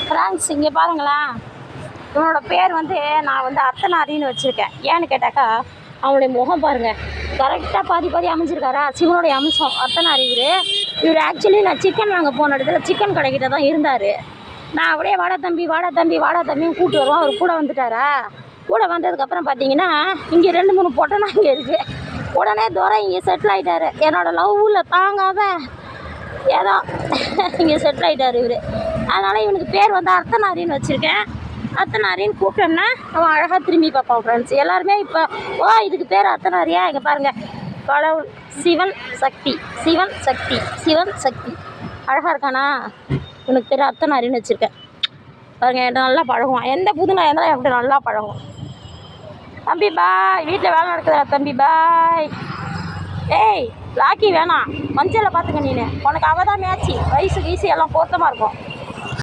Friends இங்கே பாருங்களேன், இவனோட பேர் வந்து நான் வந்து அர்த்தநாரின்னு வச்சுருக்கேன். ஏன்னு கேட்டாக்கா அவனுடைய முகம் பாருங்கள், கரெக்டாக பாதி பாதி அமைஞ்சிருக்காரா, சிவனுடைய அம்சம் அர்த்தநாரி. இவர் ஆக்சுவலி நான் சிக்கன் வாங்க போன இடத்துல சிக்கன் கடைக்கிட்ட தான் இருந்தார். நான் அப்படியே வாடா தம்பி வாடா தம்பி வாடா தம்பின்னு கூப்பிட்டு வருவோம். அவர் கூட வந்துட்டாரா. கூட வந்ததுக்கப்புறம் பார்த்தீங்கன்னா இங்கே 2-3 பொட்டனா இங்கே இருக்குது. உடனே துரை இங்கே செட்டில் ஆகிட்டார். என்னோடய லவ்வில் தாங்காத ஏதோ இங்கே செட்டில் ஆகிட்டார் இவர். அதனால் இவனுக்கு பேர் வந்து அர்த்தநாரின்னு வச்சுருக்கேன். அர்த்தநாரின்னு கூப்பிட்டோம்னா அவன் அழகாக திரும்பி பார்ப்பான். ஃப்ரெண்ட்ஸ் எல்லாருமே இப்போ இதுக்கு பேர் அர்த்தநாரியா? இங்கே பாருங்கள், கடவுள் சிவன் சக்தி சிவன் சக்தி சிவன் சக்தி அழகாக இருக்கானா? இவனுக்கு பேர் அர்த்தநாரின்னு வச்சுருக்கேன். பாருங்கள், என்கிட்ட நல்லா பழகுவான். எந்த புது நாயாக இருந்தாலும் என்கிட்ட நல்லா பழகும். தம்பி பாய், வீட்டில் வேலை நடக்குதா தம்பி பாய். ஏய் லாக்கி வேணாம், மஞ்சளை பார்த்துக்க நீனு, உனக்கு அவள் தான் மேட்சி, வயசு எல்லாம் பொருத்தமாக இருக்கும்.